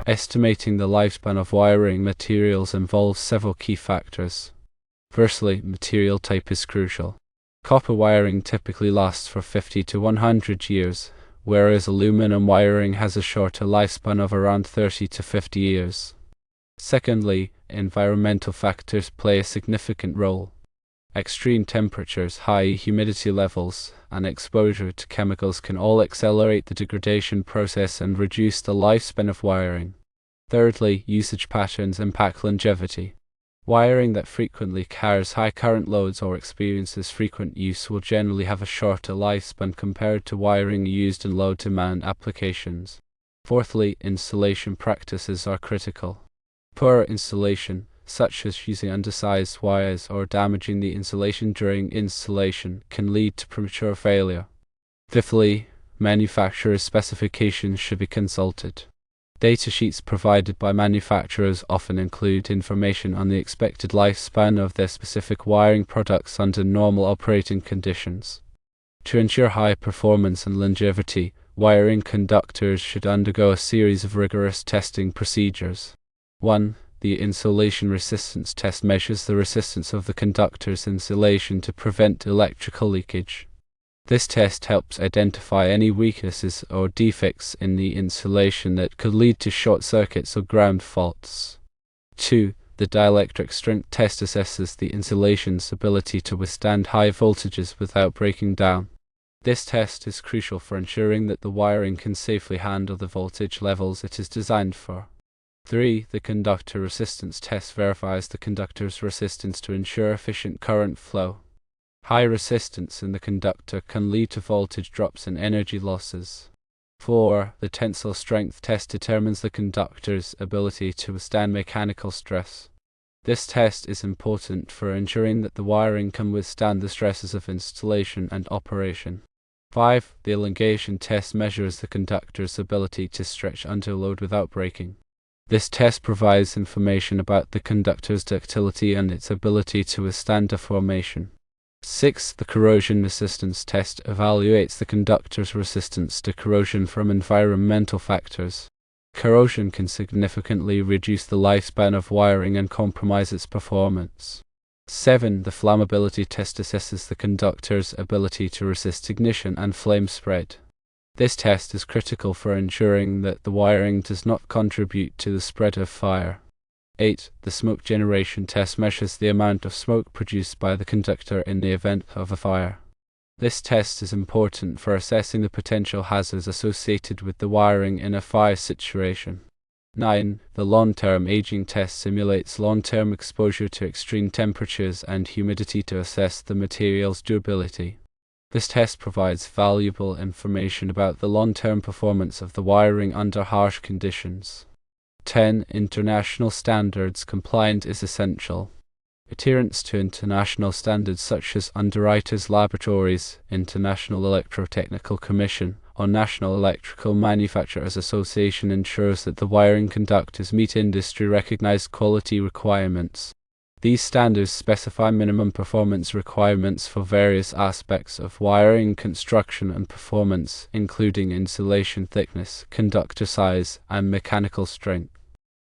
Estimating the lifespan of wiring materials involves several key factors. Firstly, material type is crucial. Copper wiring typically lasts for 50 to 100 years, whereas aluminum wiring has a shorter lifespan of around 30 to 50 years. Secondly, environmental factors play a significant role. Extreme temperatures, high humidity levels, and exposure to chemicals can all accelerate the degradation process and reduce the lifespan of wiring. Thirdly, usage patterns impact longevity. Wiring that frequently carries high current loads or experiences frequent use will generally have a shorter lifespan compared to wiring used in low-demand applications. Fourthly, installation practices are critical. Poor installation, such as using undersized wires or damaging the insulation during installation, can lead to premature failure. Fifthly, manufacturer's specifications should be consulted. Datasheets provided by manufacturers often include information on the expected lifespan of their specific wiring products under normal operating conditions. To ensure high performance and longevity, wiring conductors should undergo a series of rigorous testing procedures. 1. The insulation resistance test measures the resistance of the conductor's insulation to prevent electrical leakage. This test helps identify any weaknesses or defects in the insulation that could lead to short circuits or ground faults. 2. The dielectric strength test assesses the insulation's ability to withstand high voltages without breaking down. This test is crucial for ensuring that the wiring can safely handle the voltage levels it is designed for. 3. The conductor resistance test verifies the conductor's resistance to ensure efficient current flow. High resistance in the conductor can lead to voltage drops and energy losses. 4. The tensile strength test determines the conductor's ability to withstand mechanical stress. This test is important for ensuring that the wiring can withstand the stresses of installation and operation. 5. The elongation test measures the conductor's ability to stretch under load without breaking. This test provides information about the conductor's ductility and its ability to withstand deformation. 6. The corrosion resistance test evaluates the conductor's resistance to corrosion from environmental factors. Corrosion can significantly reduce the lifespan of wiring and compromise its performance. 7. The flammability test assesses the conductor's ability to resist ignition and flame spread. This test is critical for ensuring that the wiring does not contribute to the spread of fire. 8. The smoke generation test measures the amount of smoke produced by the conductor in the event of a fire. This test is important for assessing the potential hazards associated with the wiring in a fire situation. 9. The long-term aging test simulates long-term exposure to extreme temperatures and humidity to assess the material's durability. This test provides valuable information about the long-term performance of the wiring under harsh conditions. 10. International standards compliance is essential. Adherence to international standards such as Underwriters Laboratories, International Electrotechnical Commission, or National Electrical Manufacturers Association ensures that the wiring conductors meet industry-recognized quality requirements. These standards specify minimum performance requirements for various aspects of wiring construction and performance, including insulation thickness, conductor size, and mechanical strength.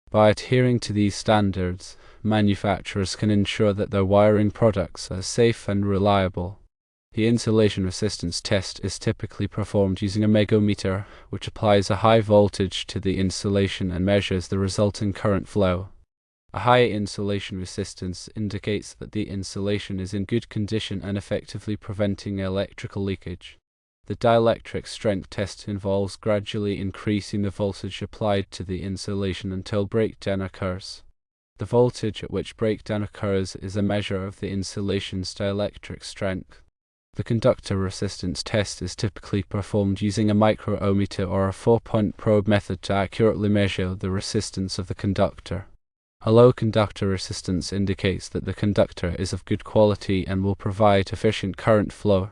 By adhering to these standards, manufacturers can ensure that their wiring products are safe and reliable. The insulation resistance test is typically performed using a megometer, which applies a high voltage to the insulation and measures the resulting current flow. A high insulation resistance indicates that the insulation is in good condition and effectively preventing electrical leakage. The dielectric strength test involves gradually increasing the voltage applied to the insulation until breakdown occurs. The voltage at which breakdown occurs is a measure of the insulation's dielectric strength. The conductor resistance test is typically performed using a microohmmeter or a 4-point probe method to accurately measure the resistance of the conductor. A low conductor resistance indicates that the conductor is of good quality and will provide efficient current flow.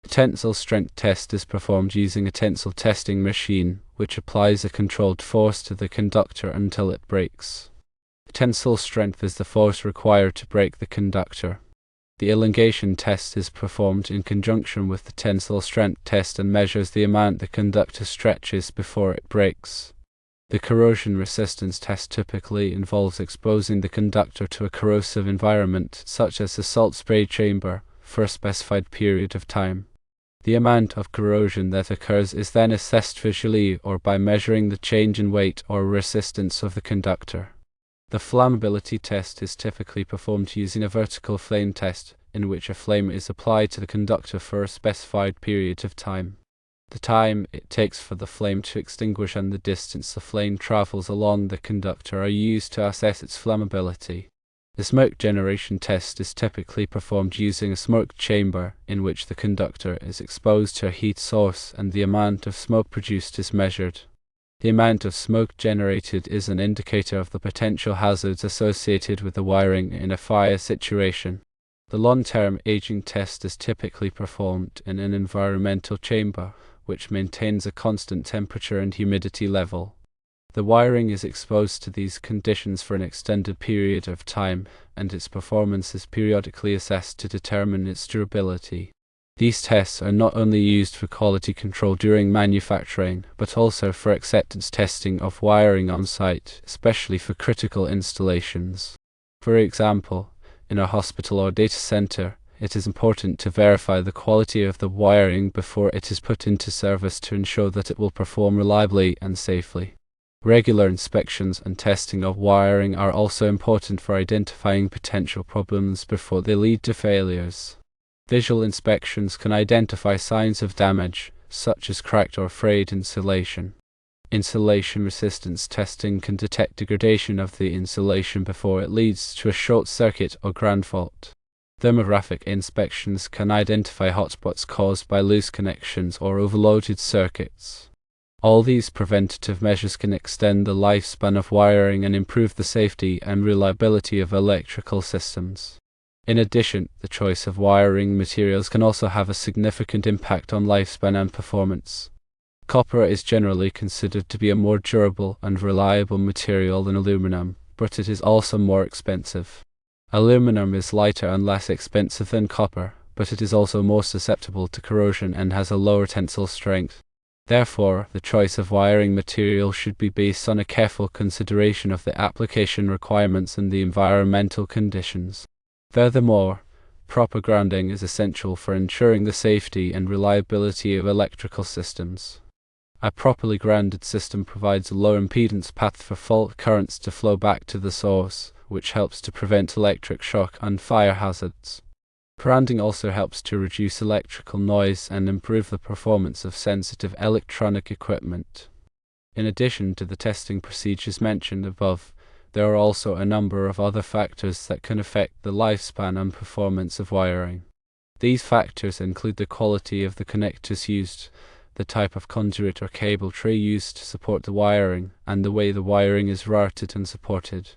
The tensile strength test is performed using a tensile testing machine, which applies a controlled force to the conductor until it breaks. The tensile strength is the force required to break the conductor. The elongation test is performed in conjunction with the tensile strength test and measures the amount the conductor stretches before it breaks. The corrosion resistance test typically involves exposing the conductor to a corrosive environment, such as a salt spray chamber, for a specified period of time. The amount of corrosion that occurs is then assessed visually or by measuring the change in weight or resistance of the conductor. The flammability test is typically performed using a vertical flame test, in which a flame is applied to the conductor for a specified period of time. The time it takes for the flame to extinguish and the distance the flame travels along the conductor are used to assess its flammability. The smoke generation test is typically performed using a smoke chamber in which the conductor is exposed to a heat source and the amount of smoke produced is measured. The amount of smoke generated is an indicator of the potential hazards associated with the wiring in a fire situation. The long-term aging test is typically performed in an environmental chamber, which maintains a constant temperature and humidity level. The wiring is exposed to these conditions for an extended period of time, and its performance is periodically assessed to determine its durability. These tests are not only used for quality control during manufacturing, but also for acceptance testing of wiring on site, especially for critical installations. For example, in a hospital or data center, it is important to verify the quality of the wiring before it is put into service to ensure that it will perform reliably and safely. Regular inspections and testing of wiring are also important for identifying potential problems before they lead to failures. Visual inspections can identify signs of damage, such as cracked or frayed insulation. Insulation resistance testing can detect degradation of the insulation before it leads to a short circuit or ground fault. Thermographic inspections can identify hotspots caused by loose connections or overloaded circuits. All these preventative measures can extend the lifespan of wiring and improve the safety and reliability of electrical systems. In addition, the choice of wiring materials can also have a significant impact on lifespan and performance. Copper is generally considered to be a more durable and reliable material than aluminum, but it is also more expensive. Aluminum is lighter and less expensive than copper, but it is also more susceptible to corrosion and has a lower tensile strength. Therefore, the choice of wiring material should be based on a careful consideration of the application requirements and the environmental conditions. Furthermore, proper grounding is essential for ensuring the safety and reliability of electrical systems. A properly grounded system provides a low impedance path for fault currents to flow back to the source, which helps to prevent electric shock and fire hazards. Grounding also helps to reduce electrical noise and improve the performance of sensitive electronic equipment. In addition to the testing procedures mentioned above, there are also a number of other factors that can affect the lifespan and performance of wiring. These factors include the quality of the connectors used, the type of conduit or cable tray used to support the wiring, and the way the wiring is routed and supported.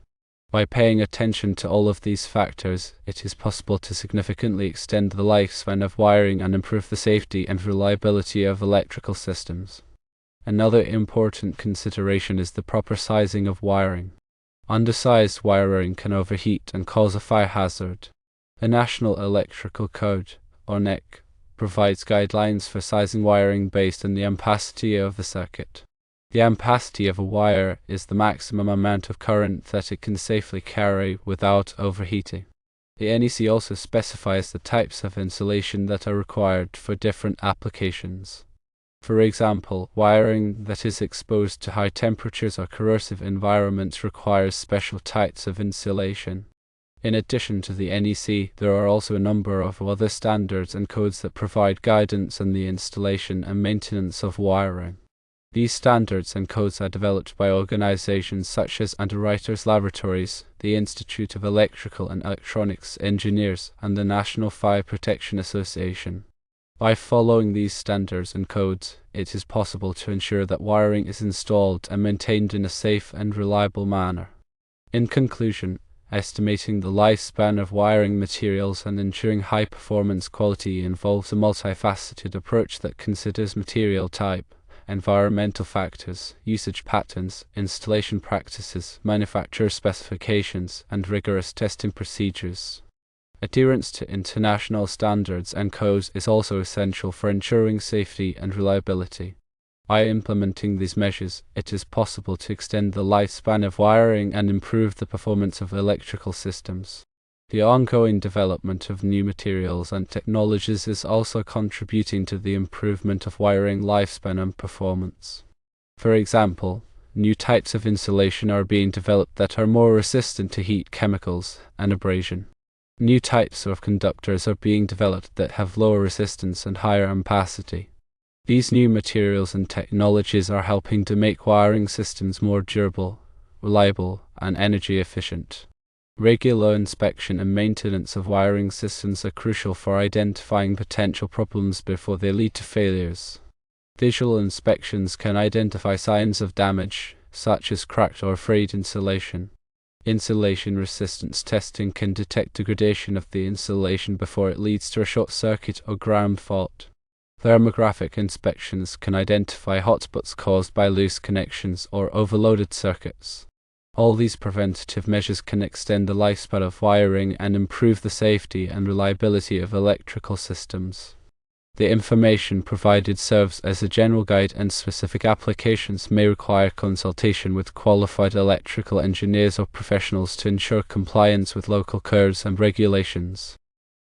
By paying attention to all of these factors, it is possible to significantly extend the lifespan of wiring and improve the safety and reliability of electrical systems. Another important consideration is the proper sizing of wiring. Undersized wiring can overheat and cause a fire hazard. The National Electrical Code, or NEC, provides guidelines for sizing wiring based on the ampacity of the circuit. The ampacity of a wire is the maximum amount of current that it can safely carry without overheating. The NEC also specifies the types of insulation that are required for different applications. For example, wiring that is exposed to high temperatures or corrosive environments requires special types of insulation. In addition to the NEC, there are also a number of other standards and codes that provide guidance on the installation and maintenance of wiring. These standards and codes are developed by organizations such as Underwriters Laboratories, the Institute of Electrical and Electronics Engineers, and the National Fire Protection Association. By following these standards and codes, it is possible to ensure that wiring is installed and maintained in a safe and reliable manner. In conclusion, estimating the lifespan of wiring materials and ensuring high performance quality involves a multifaceted approach that considers material type, environmental factors, usage patterns, installation practices, manufacturer specifications, and rigorous testing procedures. Adherence to international standards and codes is also essential for ensuring safety and reliability. By implementing these measures, it is possible to extend the lifespan of wiring and improve the performance of electrical systems. The ongoing development of new materials and technologies is also contributing to the improvement of wiring lifespan and performance. For example, new types of insulation are being developed that are more resistant to heat, chemicals, and abrasion. New types of conductors are being developed that have lower resistance and higher ampacity. These new materials and technologies are helping to make wiring systems more durable, reliable, and energy efficient. Regular inspection and maintenance of wiring systems are crucial for identifying potential problems before they lead to failures. Visual inspections can identify signs of damage, such as cracked or frayed insulation. Insulation resistance testing can detect degradation of the insulation before it leads to a short circuit or ground fault. Thermographic inspections can identify hotspots caused by loose connections or overloaded circuits. All these preventative measures can extend the lifespan of wiring and improve the safety and reliability of electrical systems. The information provided serves as a general guide, and specific applications may require consultation with qualified electrical engineers or professionals to ensure compliance with local codes and regulations.